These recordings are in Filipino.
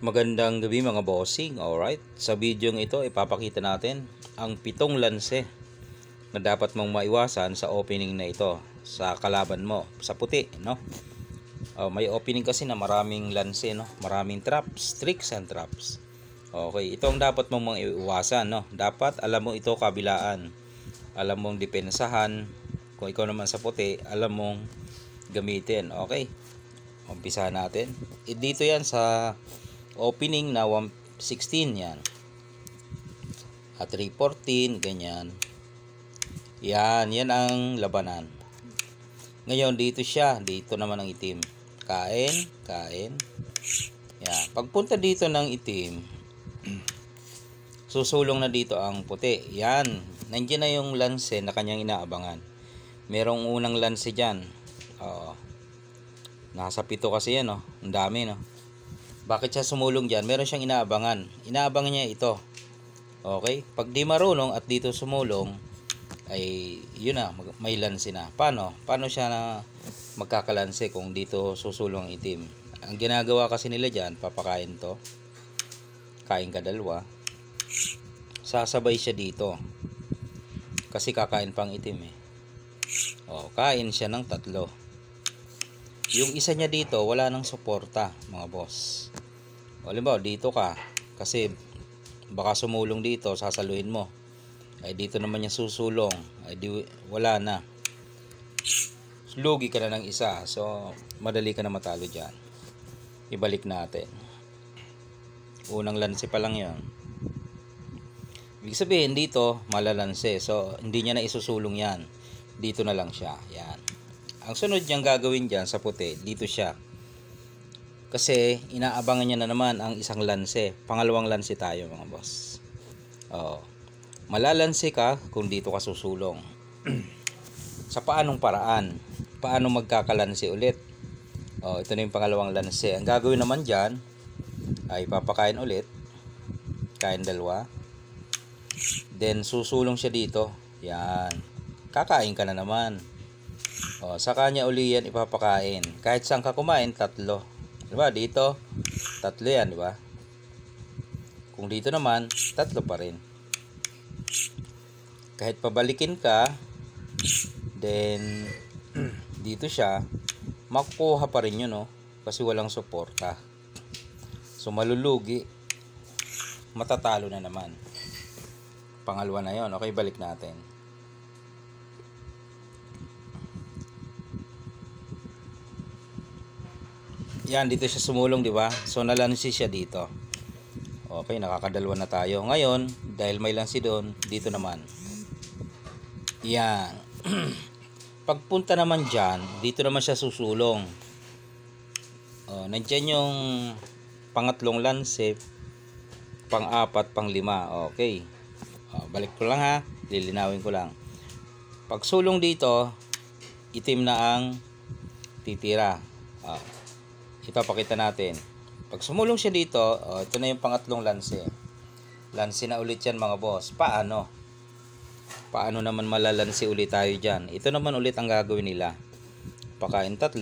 Magandang gabi mga bossing. Alright, sa video ito ipapakita natin ang 7 lanse na dapat mong maiwasan sa opening na ito sa kalaban mo sa puti, no? May opening kasi na maraming lanse, no? Maraming traps, tricks and traps. Okay, ito ang dapat mong maiwasan, no? Dapat alam mo ito kabilaan. Alam mong depensahan. Kung ikaw naman sa puti, alam mong gamitin. Okay? Umpisahan natin. Dito yan sa opening na 116 yan. At 314 ganyan. Yan ang labanan. Ngayon dito siya, dito naman ang itim. Kain. Yan. Pagpunta dito ng itim, susulong na dito ang puti. Yan. Nandiyan na yung lanse na kanyang inaabangan. Merong unang lanse dyan. Nasa 7 kasi yan, no? Ang dami, no? Bakit siya sumulong dyan? Meron siyang inaabangan. Inaabangan niya ito. Okay? Pag di marunong at dito sumulong, ay yun na, may lanse na. Paano? Paano siya na magkakalanse kung dito susulong ang itim? Ang ginagawa kasi nila dyan, papakain to. Kain ka dalawa. Sasabay siya dito. Kasi kakain pang itim eh. Kain siya ng 3. Yung isa niya dito, wala nang suporta, mga boss. Halimbawa, dito ka. Kasi baka sumulong dito, sasaluhin mo. Ay dito naman niya susulong. Ay wala na. Lugi ka na ng isa. So, madali ka na matalo dyan. Ibalik natin. Unang lanse pa lang yan. Ibig sabihin, dito, malalanse. So, hindi niya na isusulong yan. Dito na lang siya. Yan. Ang sunod niyang gagawin dyan sa puti, dito siya. Kasi inaabangan niya na naman ang isang lanse. Pangalawang lanse tayo mga boss. Malalanse ka kung dito ka susulong. Sa paanong paraan? Paano magkakalanse ulit? Ito na yung pangalawang lanse. Ang gagawin naman dyan, ay papakain ulit. Kain dalawa. Then susulong siya dito. Yan. Kakain ka na naman. Sa kanya uli yan ipapakain. Kahit saan ka kumain, 3. Diba? Dito, 3 yan, diba? Kung dito naman, 3 pa rin. Kahit pabalikin ka, then, dito siya, makukuha pa rin yun, no? Kasi walang suporta. So, malulugi. Matatalo na naman. Pangalawa na yun. Okay, balik natin. Yan, dito siya sumulong, di ba? So, nalansi siya dito. Okay, nakakadalawa na tayo. Ngayon, dahil may lansi doon, dito naman. Yan. Pagpunta naman dyan, dito naman siya susulong. Nandiyan yung pangatlong lansi, pang-4, pang-5. Okay. Balik ko lang ha. Lilinawin ko lang. Pag sulong dito, itim na ang titira. Ipapakita natin. Pag sumulong siya dito, ito na yung pangatlong lanse. Lanse na ulit yan mga boss. Paano? Paano naman malalanse ulit tayo dyan? Ito naman ulit ang gagawin nila. Pakain 3.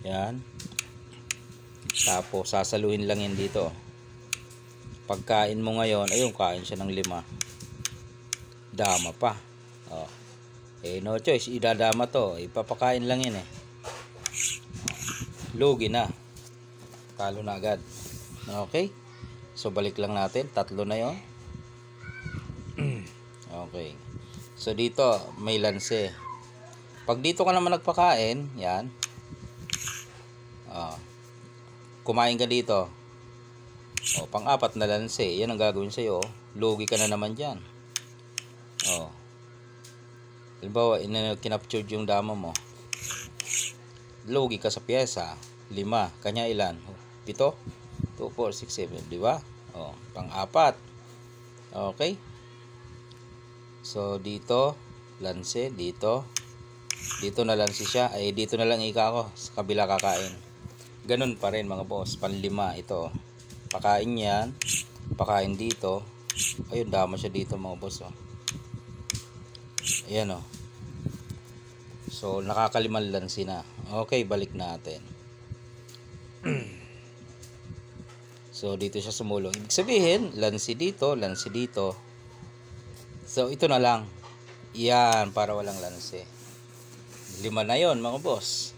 Yan. Tapos sasaluhin lang yan dito. Pagkain mo ngayon, ayun, kain siya ng 5. Dama pa. No choice, idadama to. Ipapakain lang yan eh. Lugi na. Talo na agad. Okay. So balik lang natin. 3 na yon. Okay. So dito may lanse. Pag dito ka naman nagpakain, yan. Kumain ka dito. Pang-4 na lanse. Yan ang gagawin sa'yo. Lugi ka na naman dyan. Halimbawa, kinaptured yung dama mo. Lugi ka sa pyesa. 5. Kanya ilan? 7? 2, 4, 6, 7. Diba? Pang-4. Okay. So, dito. Lanse. Dito. Dito na lanse siya. Ay, dito na lang ika ako. Sa kabila kakain. Ganun pa rin mga boss. Pang-5 ito. Pakain yan. Pakain dito. Ayun, dama siya dito mga boss. Ayan o. So, nakakaliman lansi na. Okay, balik natin. So dito siya sumulong. Ibig sabihin, lansi dito, lansi dito. So ito na lang. Yan, para walang lansi. 5 na yon mga boss.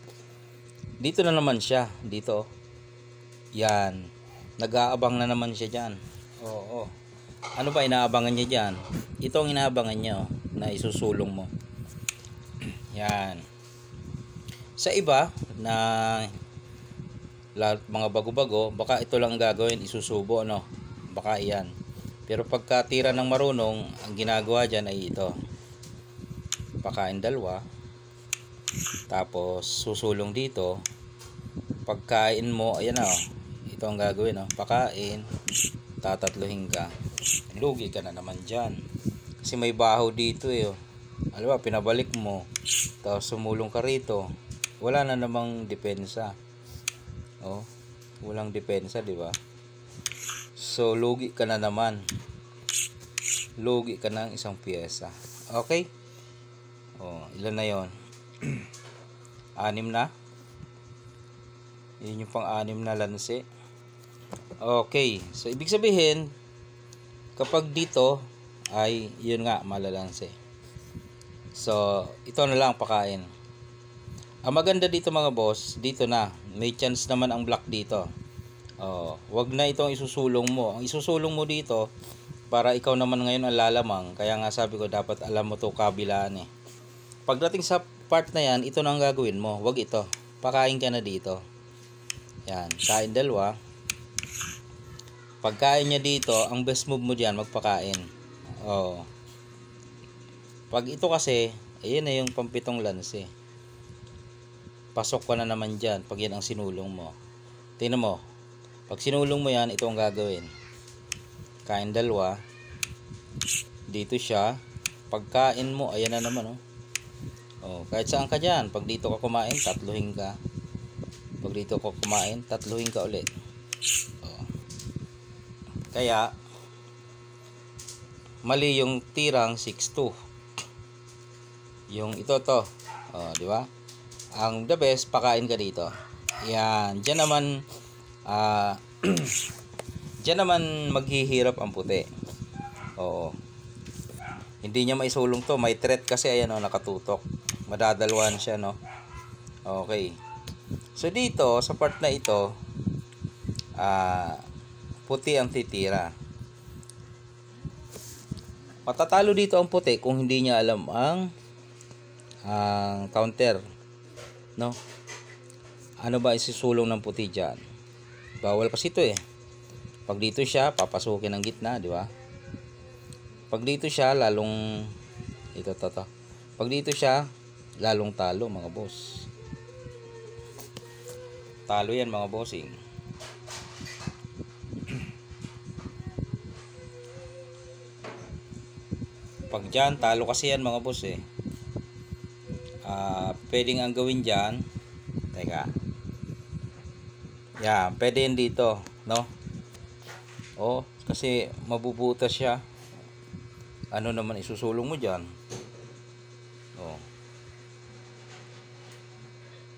Dito na naman siya. Dito. Yan. Nag-aabang na naman siya dyan. Oo. Ano ba inaabangan niya dyan? Ito ang inaabangan niya, oh, na isusulong mo. Yan. Sa iba na lahat mga bago-bago, baka ito lang gagawin, isusubo, no? Baka iyan. Pero pagka tira ng marunong, ang ginagawa dyan ay ito. Pakain dalawa. Tapos susulong dito. Pagkain mo, ayan na, oh. Ito ang gagawin, oh. Pakain, tatatluhin ka. Lugi ka na naman dyan. Kasi may baho dito, eh, oh. Alam ba, pinabalik mo. Tapos sumulong ka rito. Wala na namang depensa. Oh, walang depensa, di ba? So, lugi ka na naman. Lugi ka ng isang piyesa. Okay? Oh, ilan na yon? 6 na. Yun yung pang-6 na lanse. Okay. So, ibig sabihin, kapag dito, ay, yun nga, malalanse. So, ito na lang pakain. Ang maganda dito mga boss, dito na. May chance naman ang black dito. Oh, wag na itong isusulong mo. Ang isusulong mo dito, para ikaw naman ngayon ang lalamang. Kaya nga sabi ko, dapat alam mo to kabilaan, eh. Pagdating sa part na yan, ito na ang gagawin mo. Wag ito. Pakain ka na dito. Yan. Kain dalawa. Pagkain niya dito, ang best move mo dyan, magpakain. Oh. Pag ito kasi, ayun na yung pampitong lanse. Pasok ka na naman dyan pag yan ang sinulong mo. Tingnan mo. Pag sinulong mo yan, ito ang gagawin. Kain dalawa. Dito siya. Pagkain mo, ayan na naman, oh. Oh, kahit saan ka dyan. Pag dito ka kumain, tatluhin ka. Pag dito ka kumain, tatluhin ka ulit. Oh. Kaya, mali yung tirang 6-2. Yung ito to. Oh, di ba? Ang the best, pakain ka dito. Yan. Diyan naman, diyan naman maghihirap ang puti. Oo. Hindi niya maisulong to. May threat kasi, ayan o, nakatutok. Madadalwan siya, no? Okay. So, dito, sa part na ito, puti ang titira. Matatalo dito ang puti kung hindi niya alam ang counter. No? Ano ba isusulong ng puti dyan? Bawal kasi ito, eh. Pag dito siya, papasukin ng gitna, di ba? Pag dito siya, lalong ito. Pag dito siya, lalong talo, mga boss. Talo yan, mga bossing. Pag dyan, talo kasi yan, mga boss, eh. Pwedeng ang gawin dyan, teka, yan, pwede yan dito, no? Oh, kasi mabubutas siya. Ano naman isusulong mo dyan? Oh,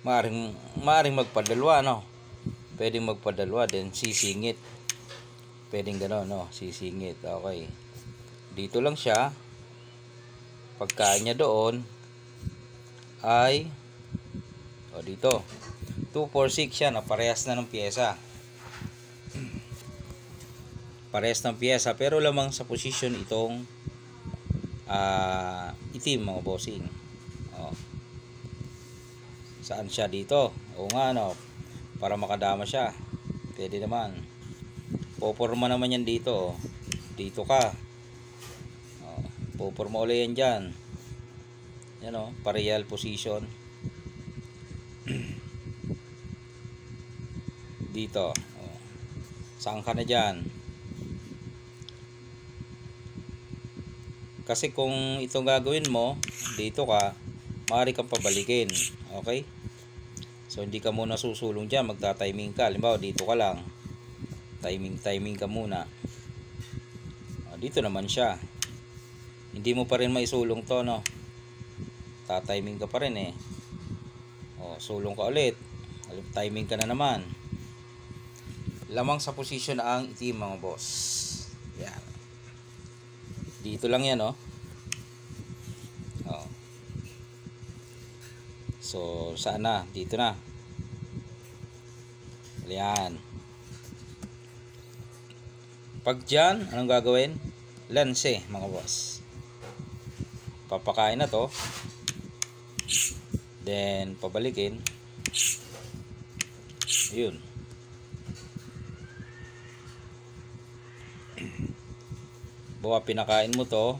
maaring magpadalwa, no? Pwedeng magpadalwa, then sisingit. Pwedeng gano'n, no? Sisingit, okay. Dito lang siya. Pagkain niya doon ay dito 2, 4, 6 siya, na parehas na ng pyesa. Parehas ng pyesa, pero lamang sa position itong itim, mga bossing. Saan siya dito? Oo nga, no, para makadama siya. Pwede naman. Poporma naman yan dito, oh. Dito ka. Poporma ulit yan dyan. Yan, o, pareal position. Dito. Oh. Saan ka na dyan? Kasi kung itong gagawin mo, dito ka, maaari kang pabalikin. Okay? So, hindi ka muna susulong dyan. Magta-timing ka. Halimbawa, dito ka lang. Timing ka muna. Dito naman siya. Hindi mo pa rin maisulong to, no? Ta-timing ka pa rin, eh. Sulong ka ulit. Timing ka na naman. lamang sa posisyon ang itim mga boss. Yan. Dito lang yan, oh. Oh. So, saan na? Dito na. Yan. Pag dyan, anong gagawin? Lanse, mga boss. Papakain na to. Then, pabalikin. Ayun. Buka, pinakain mo to.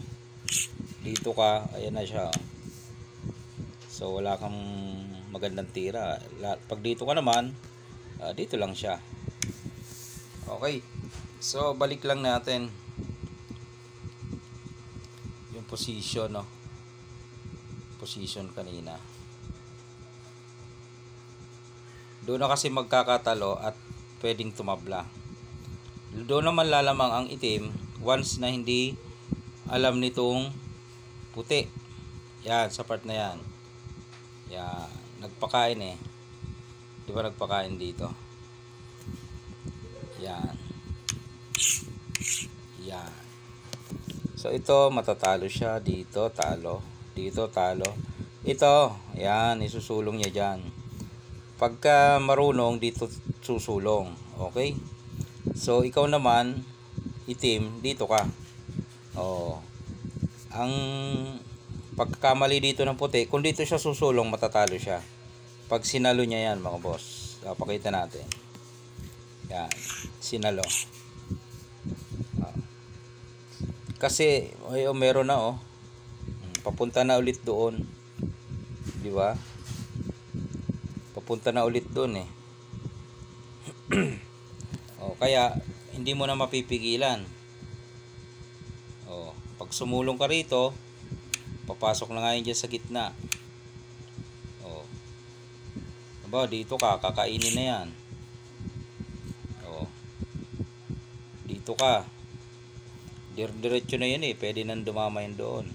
Dito ka, ayan na siya. So, wala kang magandang tira. Pag dito ka naman, dito lang siya. Okay. So, balik lang natin yung position, no? Position kanina. Doon na kasi magkakatalo at pwedeng tumabla. Doon naman lalamang ang itim once na hindi alam nitong puti. Yan, sa part na yan. Yan, nagpakain eh. Di ba nagpakain dito? Yan. Yan. So ito, matatalo siya. Dito, talo. Dito, talo. Ito, yan, isusulong niya dyan. Pagka marunong, dito susulong. Okay? So, ikaw naman, itim, dito ka. Oh. Ang pagkakamali dito ng puti, kung dito siya susulong, matatalo siya. Pag sinalo niya yan, mga boss. Pakita natin. Yan. Sinalo. Kasi, meron na, oh. Papunta na ulit doon. Di ba? Papunta na ulit doon eh. Kaya hindi mo na mapipigilan. Pag sumulong ka rito, papasok na nga yun dyan sa gitna. Diba, dito ka, kakainin na yan. Dito ka. Diretso na yun eh, pwede nang dumama yun doon.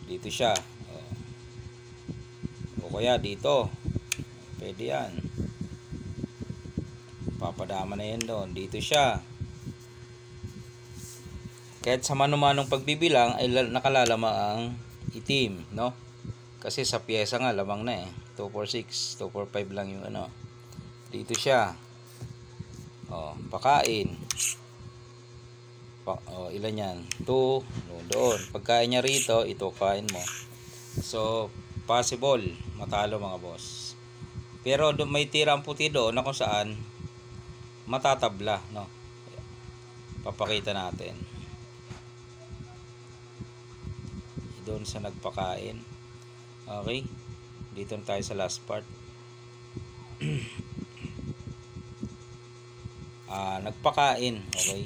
Dito siya. O kaya dito, pwede yan. Papadama na yan doon. Dito siya. Kahit sa manumanong pagbibilang ay nakalalama ang itim, no? Kasi sa pyesa nga lamang na eh. 2, 4, 6, 2, 4, 5 lang yung ano. Dito siya. Pakain. Ilan yan? 2. Doon. Pagkain niya rito, ito kain mo. So, possible matalo mga boss. Pero may tira ang puti doon na kung saan matatabla, no? Papakita natin. Doon sa nagpakain. Okay? Dito na tayo sa last part. Nagpakain. Okay?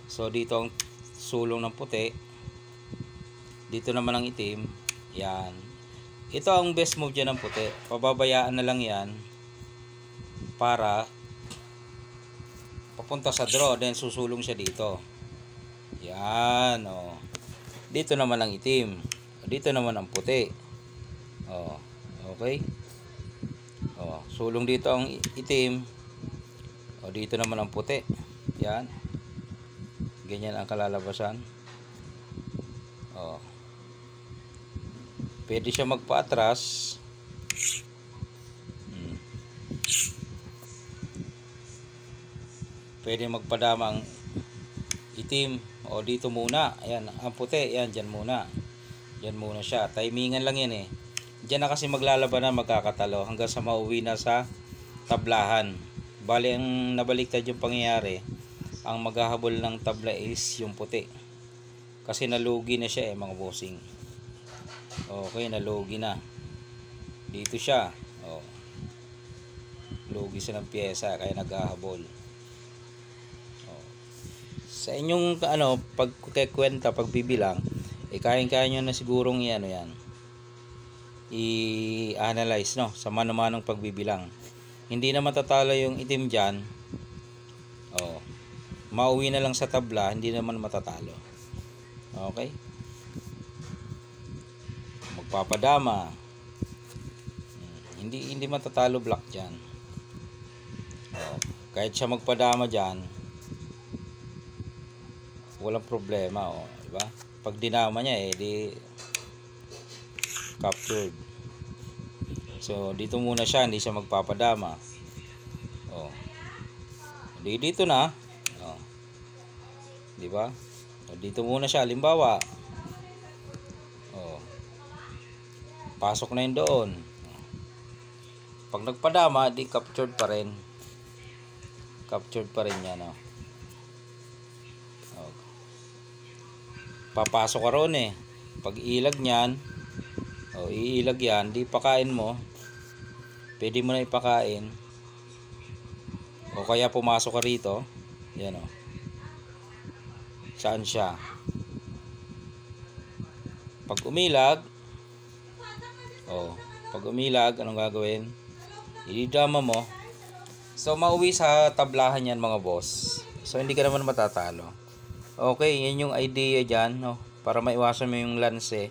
So, dito ang sulong ng puti. Dito naman ang itim. Yan. Ito ang best move dyan ng puti. Pababayaan na lang yan para papunta sa draw. Then susulong siya dito. Yan. Dito naman ang itim. Dito naman ang puti. Okay. Sulong dito ang itim. Dito naman ang puti. Yan. Ganyan ang kalalabasan. Pwede siya magpaatras. Pwede magpadama ang itim. Dito muna. Ayan, ang puti. Ayan, dyan muna. Dyan muna siya. Timingan lang yan eh. Dyan na kasi maglalaban na magkakatalo hanggang sa mauwi na sa tablahan. Bali, ang nabaliktad yung pangyayari, ang maghahabol ng tabla is yung puti. Kasi nalugi na siya mga bossing. Okay, nalugi na. Dito siya. Lugi siya ng pyesa kaya naghahabol. Sa inyong pagkukwenta, pagbibilang, kaya nyo na sigurong yan. I-analyze, no? Sa mano-manong pagbibilang. Hindi na matatalo yung itim dyan. Mauwi na lang sa tabla, hindi naman matatalo. Okay? Magpapadama. Hindi matatalo black dyan. Oh, kahit siya magpadama dyan, walang problema. Oh, diba? Pag dinama niya di captured. So dito muna siya, hindi siya magpapadama. Oh. Dito na. Oh. Di ba? So, dito muna siya, halimbawa. Oh. Pasok na 'yun doon. Pag nagpadama, di captured pa rin. Captured pa rin 'yan, oh. Oh. Papasok ka ron eh. Pag ilag niyan, oh, iilag 'yan, di pakain mo. Pwede mo na ipakain. O kaya pumasok ka rito. Yan o. Saan siya? Pag umilag, anong gagawin? Ididama mo. So mauwi sa tablahan yan mga boss. So hindi ka naman matatalo. Okay, yan yung idea dyan, no? Para maiwasan mo yung lance.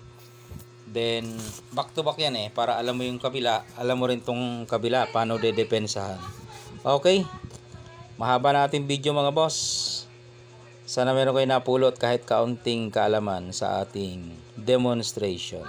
Then back to back yan para alam mo yung kabila, alam mo rin tong kabila paano dedepensahan. Okay. Mahaba na ating video mga boss. Sana meron kayo napulot kahit kaunting kaalaman sa ating demonstration.